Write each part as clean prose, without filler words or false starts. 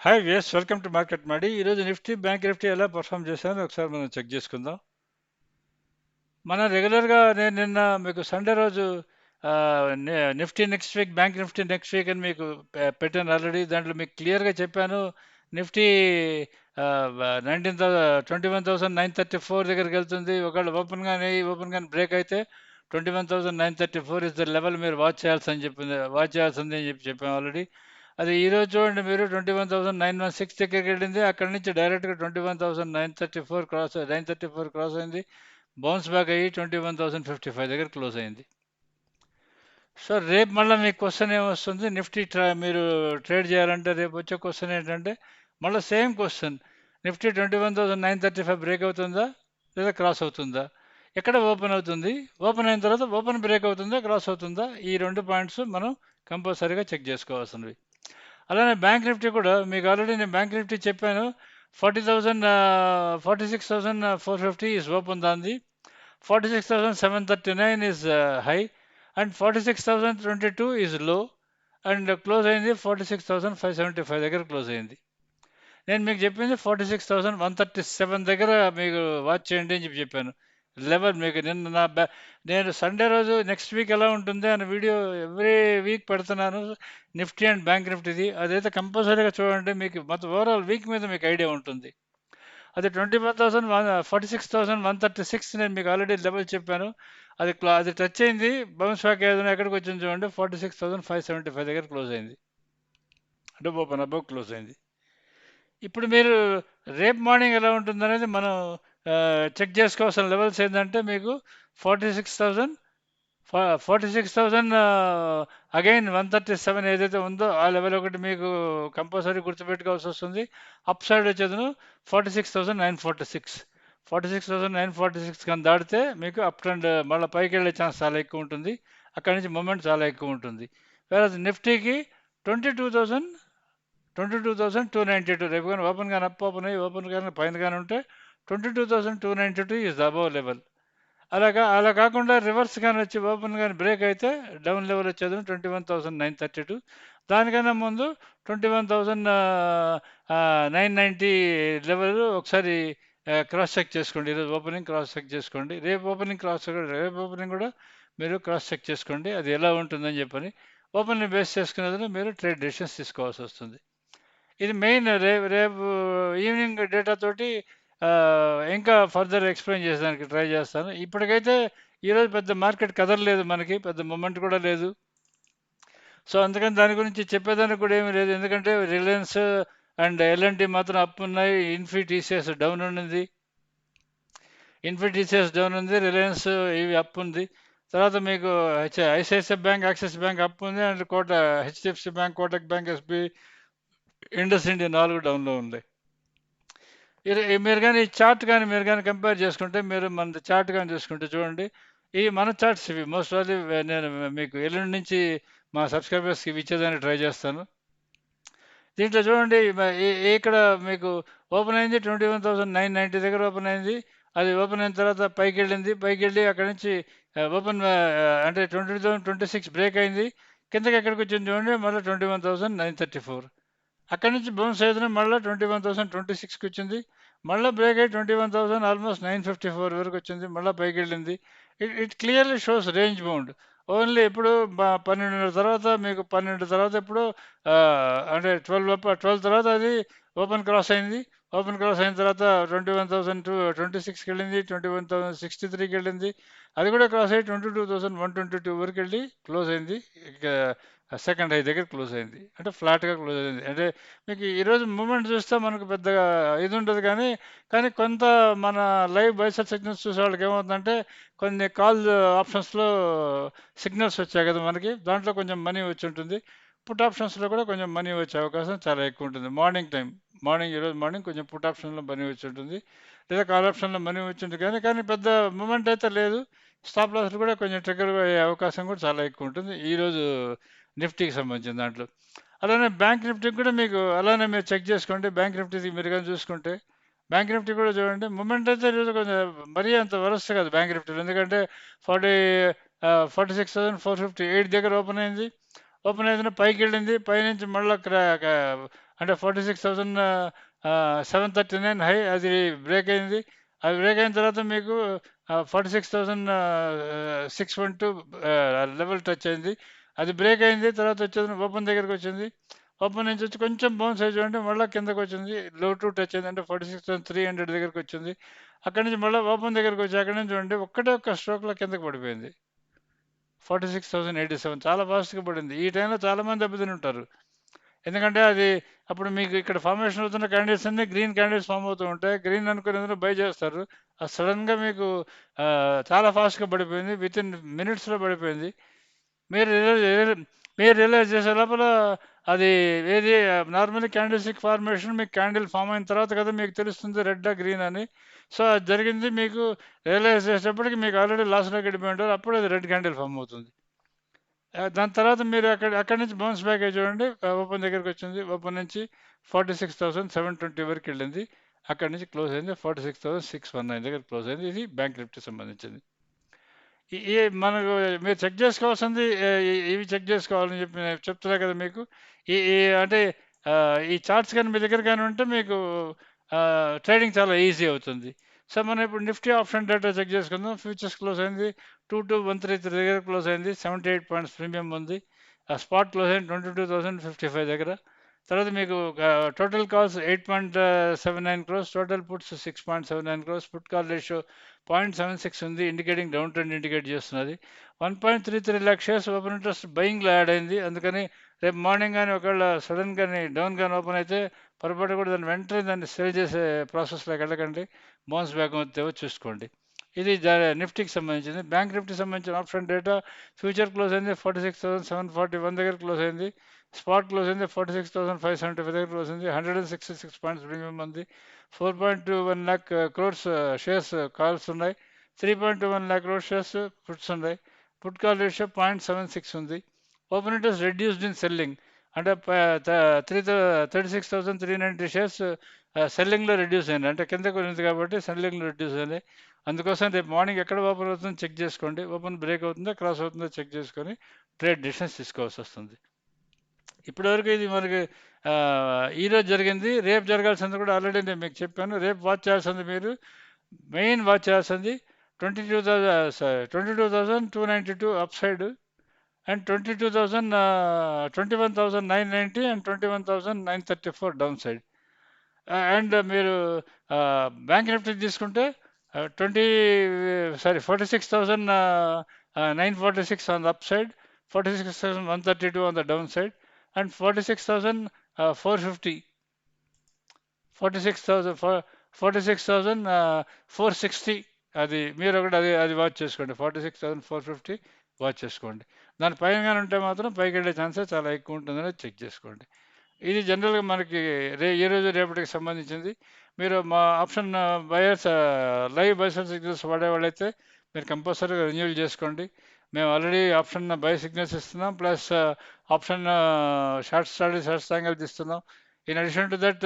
Hi yes welcome to market Madi. ఈరోజు bank Nifty ఎలా perform చేశానో ఒకసారి మనం చెక్ చేసుకుందాం. మనం రెగ్యులర్గా నేను నిన్న మీకు సండే రోజు ఆ, Nifty next week, bank Nifty next week అని మీకు పెట్టాను ఆల్రెడీ. దాంట్లో మీకు క్లియర్గా చెప్పాను. నిఫ్టీ 21,934 దగ్గరికి వెళ్తుంది. ఒకవేళ ఓపెన్ కానీ బ్రేక్ అయితే 21,934 ఇస్ ద లెవెల్ మీరు వాచ్ చేయాల్సింది అని చెప్పాము ఆల్రెడీ. అది ఈ రోజు చూడండి, మీరు 21,916 దగ్గరికి వెళ్ళింది. అక్కడ నుంచి డైరెక్ట్గా 21,934 క్రాస్ అయింది. బౌన్స్ బ్యాక్ అయ్యి 21,055 దగ్గర క్లోజ్ అయింది. సో రేపు మళ్ళీ మీకు క్వశ్చన్ ఏమొస్తుంది, మీరు ట్రేడ్ చేయాలంటే రేపు వచ్చే క్వశ్చన్ ఏంటంటే, మళ్ళీ సేమ్ క్వశ్చన్. నిఫ్టీ 21,935 బ్రేక్ అవుతుందా లేదా క్రాస్ అవుతుందా, ఎక్కడ ఓపెన్ అవుతుంది, ఓపెన్ అయిన తర్వాత ఓపెన్ బ్రేక్ అవుతుందా క్రాస్ అవుతుందా, ఈ రెండు పాయింట్స్ మనం కంపల్సరీగా చెక్ చేసుకోవాల్సినవి. అలానే బ్యాంక్ నిఫ్టీ కూడా మీకు ఆల్రెడీ నేను బ్యాంక్ నిఫ్టీ చెప్పాను. 46,450 ఈజ్ ఓపెన్ దాంది. 46,739 is high and 46,022 is low and close అయింది 46,575 దగ్గర క్లోజ్ అయింది. నేను మీకు చెప్పింది 46,137 దగ్గర మీకు వాచ్ చేయండి అని చెప్పాను. లెవెల్ మీకు నిన్న నేను సండే రోజు నెక్స్ట్ వీక్ ఎలా ఉంటుంది అనే వీడియో ఎవ్రీ వీక్ పెడుతున్నాను. నిఫ్టీ అండ్ బ్యాంక్ నిఫ్టీది అదైతే కంపల్సరీగా చూడండి. మీకు మొత్తం ఓవరాల్ వీక్ మీద మీకు ఐడియా ఉంటుంది. అది 46,136 నేను మీకు ఆల్రెడీ లెవెల్ చెప్పాను. అది టచ్ అయింది. బౌన్స్ బ్యాక్ ఏదైనా ఎక్కడికి వచ్చింది చూడండి, 46,575 దగ్గర క్లోజ్ అయింది. అంటే ఓపెన్ అబౌవ్ క్లోజ్ అయింది. ఇప్పుడు మీరు రేపు మార్నింగ్ ఎలా ఉంటుందనేది మనం చెక్ చేసుకోవాల్సిన లెవెల్స్ ఏంటంటే, మీకు 46,000 46,000 అగైన్ 137 ఏదైతే ఉందో ఆ లెవెల్ ఒకటి మీకు కంపల్సరీ గుర్తుపెట్టుకోవాల్సి వస్తుంది. అప్ సైడ్ వచ్చేది 46,946. 46,946 కానీ దాటితే మీకు అప్ ట్రెండ్ మళ్ళీ పైకి వెళ్ళే ఛాన్స్ చాలా ఎక్కువ ఉంటుంది. అక్కడి నుంచి మూమెంట్ చాలా ఎక్కువ ఉంటుంది. వేరే నిఫ్టీకి 22,292 రేపు కానీ ఓపెన్ కానీ ఓపెన్ కానీ పైన కానీ ఉంటే 22,292 ఈజ్ అబౌవ్ లెవెల్. అలా కాకుండా రివర్స్ కానీ వచ్చి ఓపెన్ కానీ బ్రేక్ అయితే డౌన్ లెవెల్ వచ్చేది 21,932. దానికన్నా ముందు 21,990 లెవెల్ ఒకసారి క్రాస్ చెక్ చేసుకోండి. ఈరోజు ఓపెనింగ్ క్రాస్ చెక్ చేసుకోండి. రేపు ఓపెనింగ్ కూడా మీరు క్రాస్ చెక్ చేసుకోండి, అది ఎలా ఉంటుందని చెప్పని. ఓపెన్ని బేస్ చేసుకునేది మీరు ట్రేడ్ డెసిషన్స్ తీసుకోవాల్సి వస్తుంది. ఇది మెయిన్. రేపు ఈవినింగ్ డేటా తోటి ఇంకా ఫర్దర్ ఎక్స్ప్లెయిన్ చేసేదానికి ట్రై చేస్తాను. ఇప్పటికైతే ఈరోజు పెద్ద మార్కెట్ కదలలేదు, మనకి పెద్ద మూమెంట్ కూడా లేదు. సో అందుకని దాని గురించి చెప్పేదానికి కూడా ఏమీ లేదు. ఎందుకంటే రిలయన్స్ అండ్ ఎల్ఎన్టీ మాత్రం అప్ ఉన్నాయి. టీసీఎస్ డౌన్ ఉంది. టీసీఎస్ డౌన్ ఉంది, రిలయన్స్ ఇవి అప్ ఉంది. తర్వాత మీకు ICICI bank, Axis bank up ఉంది and HDFC bank, Kotak bank, SB, Indus India 4 డౌన్లో ఉంది. మీరు కానీ మీరు కానీ కంపేర్ చేసుకుంటే, మీరు మన చార్ట్ కానీ చూసుకుంటే చూడండి, ఈ మన చార్ట్స్ ఇవి మోస్ట్ ఆఫ్ నేను మీకు ఎల్లుండి నుంచి మా సబ్స్క్రైబర్స్కి ఇవి ఇచ్చేదానికి ట్రై చేస్తాను. దీంట్లో చూడండి, ఇక్కడ మీకు ఓపెన్ అయింది 21,990 దగ్గర ఓపెన్ అయింది. అది ఓపెన్ అయిన తర్వాత పైకి వెళ్ళి అక్కడి నుంచి ఓపెన్ అంటే 20,26 బ్రేక్ అయింది. కిందకి ఎక్కడికి వచ్చింది చూడండి, మళ్ళీ 21,934. అక్కడి నుంచి బౌన్స్ అయితే మళ్ళీ 21,026కి వచ్చింది. మళ్ళీ బ్రేక్ అయ్యి 21,000 ఆల్మోస్ట్ 954 వరకు వచ్చింది. మళ్ళీ పైకి వెళ్ళింది. It clearly shows range bound. Only ఇప్పుడు 12 తర్వాత, మీకు 12 తర్వాత ఇప్పుడు అంటే 12 తర్వాత అది ఓపెన్ క్రాస్ అయింది. ఓపెన్ క్రాస్ అయిన తర్వాత 21,226కి వెళ్ళింది, 21,063కి వెళ్ళింది. అది కూడా క్రాస్ అయ్యి 22,122 వరకు వెళ్ళి క్లోజ్ అయింది. ఇక సెకండ్ హై దగ్గర క్లోజ్ అయింది. అంటే ఫ్లాట్గా క్లోజ్ అయింది. అంటే మీకు ఈరోజు మూమెంట్ చూస్తే మనకు పెద్దగా ఇది ఉండదు, కానీ కొంత మన లైవ్ బైసెప్ సిగ్నల్స్ చూసే వాళ్ళకి ఏమవుతుందంటే, కొన్ని కాల్ ఆప్షన్స్లో సిగ్నల్స్ వచ్చాయి కదా మనకి, దాంట్లో కొంచెం మనీ వచ్చి ఉంటుంది. పుట్ ఆప్షన్స్లో కూడా కొంచెం మనీ వచ్చే అవకాశం చాలా ఎక్కువ ఉంటుంది. ఈరోజు మార్నింగ్ కొంచెం పుట్ ఆప్షన్లో మనీ వచ్చి ఉంటుంది, లేదా కాల్ ఆప్షన్లో మనీ వచ్చి ఉంటుంది. కానీ పెద్ద మూమెంట్ అయితే లేదు. స్టాప్ లాస్లు కూడా కొంచెం ట్రిగర్ అయ్యే అవకాశం కూడా చాలా ఎక్కువ ఉంటుంది ఈరోజు నిఫ్టీకి సంబంధించిన దాంట్లో. అలానే బ్యాంక్ నిఫ్టీకి కూడా మీకు అలానే మీరు చెక్ చేసుకోండి. బ్యాంక్ నిఫ్టీ మీరు కానీ చూసుకుంటే, బ్యాంక్ నిఫ్టీ కూడా చూడండి, మూమెంట్ అయితే ఈరోజు కొంచెం మరీ అంత వరస్ట్ కాదు బ్యాంక్ నిఫ్టీలో. ఎందుకంటే 46,458 దగ్గర ఓపెన్ అయింది. పైకి వెళ్ళింది. పైనుంచి మళ్ళీ అంటే 46,739 హై, అది బ్రేక్ అయింది. అది బ్రేక్ అయిన తర్వాత మీకు 46,612 లెవెల్ టచ్ అయింది. అది బ్రేక్ అయింది. తర్వాత వచ్చేది ఓపెన్ దగ్గరికి వచ్చింది. ఓపెన్ నుంచి వచ్చి కొంచెం బౌన్స్ అయ్యి చూడండి, మళ్ళీ కిందకి వచ్చింది. లో టు టచ్ అయింది, అంటే 46,300 దగ్గరికి వచ్చింది. అక్కడి నుంచి మళ్ళీ ఓపెన్ దగ్గరికి వచ్చి అక్కడి నుంచి చూడండి ఒక్కటే ఒక్క స్ట్రోక్లో కిందకి పడిపోయింది. 46,087 చాలా ఫాస్ట్గా పడింది. ఈ టైంలో చాలామంది దెబ్బతిని ఉంటారు. ఎందుకంటే అది అప్పుడు మీకు ఇక్కడ ఫార్మేషన్ అవుతున్న క్యాండిడేట్స్ అన్ని గ్రీన్ క్యాండిడేట్స్ ఫామ్ అవుతూ ఉంటాయి. గ్రీన్ అనుకుని అందరూ బై చేస్తారు. అది సడన్గా మీకు చాలా ఫాస్ట్గా పడిపోయింది. విత్ ఇన్ మినిట్స్లో పడిపోయింది. మీరు మీరు రియలైజ్ చేసే లోపల అది ఏది నార్మల్లీ క్యాండిల్ స్టిక్ ఫార్మేషన్ మీకు క్యాండిల్ ఫామ్ అయిన తర్వాత కదా మీకు తెలుస్తుంది రెడ్ గ్రీన్ అని. సో అది జరిగింది, మీకు రియలైజ్ చేసేటప్పటికి మీకు ఆల్రెడీ లాస్లోకి వెళ్ళిపోయి ఉంటారు. అప్పుడు అది రెడ్ క్యాండిల్ ఫామ్ అవుతుంది. దాని తర్వాత మీరు అక్కడి నుంచి బౌన్స్ బ్యాక్ అయ్యి చూడండి, ఓపెన్ దగ్గరికి వచ్చింది. ఓపెన్ నుంచి 46,720 వరకు వెళ్ళింది. అక్కడి నుంచి క్లోజ్ అయింది 46,619 దగ్గర క్లోజ్ అయింది. ఇది బ్యాంక్ నిఫ్టీ సంబంధించింది. ఈ మనకు మీరు చెక్ చేసుకోవాల్సింది ఇవి చెక్ చేసుకోవాలని చెప్పి నేను చెప్తున్నా కదా మీకు. ఈ ఈ అంటే ఈ చార్ట్స్ కానీ మీ దగ్గర కానీ ఉంటే మీకు ట్రేడింగ్ చాలా ఈజీ అవుతుంది. సో మనం ఇప్పుడు నిఫ్టీ ఆప్షన్ డేటా చెక్ చేసుకుందాం. ఫ్యూచర్స్ క్లోజ్ అయింది 22,133 దగ్గర క్లోజ్ అయింది. 78 పాయింట్స్ ప్రీమియం ఉంది. స్పాట్ క్లోజ్ అయింది 22,055 దగ్గర. తర్వాత మీకు total calls 8.79 crores, total puts 6.79 crores. Put call ratio 0.76 ఉంది, ఇండికేటింగ్ డౌన్ ట్రెండ్ ఇండికేట్ చేస్తున్నది. 1.33 lakh షేర్స్ ఓపెన్ ఇంట్రెస్ట్ బయింగ్లో యాడ్ అయింది. అందుకని రేపు మార్నింగ్ కానీ ఒకవేళ సడన్ కానీ డౌన్ కానీ ఓపెన్ అయితే పొరపాటు కూడా దాన్ని వెంటనే దాన్ని సేల్ చేసే ప్రాసెస్లోకి వెళ్ళకండి. బౌన్స్ బ్యాక్ అవుతావో చూసుకోండి. ఇది నిఫ్టీకి సంబంధించింది. బ్యాంక్ నిఫ్టీకి సంబంధించిన ఆప్షన్ డేటా ఫ్యూచర్ క్లోజ్ అయింది 46,741 దగ్గర క్లోజ్ అయింది. స్పాట్ క్లోజ్ అయింది 46,575 దగ్గర క్లోజ్ అయింది. 166 పాయింట్స్ ప్రీమియం ఉంది. 4.21 lakh క్రోర్స్ షేర్స్ కాల్స్ ఉన్నాయి. 3.21 lakh క్రోర్స్ షేర్స్ పుట్స్ ఉన్నాయి. పుట్ కాల్ రేషియో 0.76 ఉంది. Open interest reduced in selling, అంటే 36,390 షేర్స్ సెల్లింగ్లో రెడ్యూస్ అయింది, అంటే కిందకు వెళ్ళింది కాబట్టి సెల్లింగ్లో రెడ్యూస్ అయింది. అందుకోసం రేపు మార్నింగ్ ఎక్కడ ఓపెన్ అవుతుందో చెక్ చేసుకోండి. ఓపెన్ బ్రేక్ అవుతుందో క్రాస్ అవుతుందో చెక్ చేసుకొని ట్రేడ్ డిసిషన్స్ తీసుకోవాల్సి వస్తుంది. ఇప్పటివరకు ఇది మనకి ఈరోజు జరిగింది. రేపు జరగాల్సింది కూడా ఆల్రెడీ నేను మీకు చెప్పాను. రేపు వాచ్ చేయాల్సింది మీరు మెయిన్ వాచ్ చేయాల్సింది 22,292 up side and 21,990 and 21,934 down side. And మీరు బ్యాంక్ నిఫ్టీ తీసుకుంటే 46,946 on the up side, 46,132 on the down side, and 46,450, 46,460 అది మీరు ఒకటి అది అది వాచ్ చేసుకోండి. 46,450 వాచ్ చేసుకోండి. దాని పైన ఉంటే మాత్రం పైకి వెళ్ళే ఛాన్సెస్ చాలా ఎక్కువ ఉంటుందని చెక్ చేసుకోండి. ఇది జనరల్గా మనకి ఈరోజు రేపటికి సంబంధించింది. మీరు మా option buyers live buy sell signals వాడేవాళ్ళైతే మీరు కంపల్సరీగా రెన్యూల్ చేసుకోండి. మేము ఆల్రెడీ ఆప్షన్ బై సిగ్నల్స్ ఇస్తున్నాం, plus option short study short angles ఇస్తున్నాం. In addition to that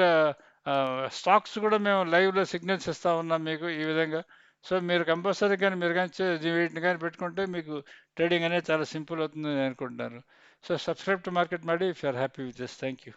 stocks కూడా మేము లైవ్లో సిగ్నల్స్ ఇస్తూ ఉన్నాం మీకు ఈ విధంగా. సో మీరు కంపల్సరీ కానీ మీరు కానీ వీటిని కానీ పెట్టుకుంటే మీకు ట్రేడింగ్ అనేది చాలా సింపుల్ అవుతుందని అనుకుంటున్నాను. So subscribe to market Madi if you are happy with this. Thank you.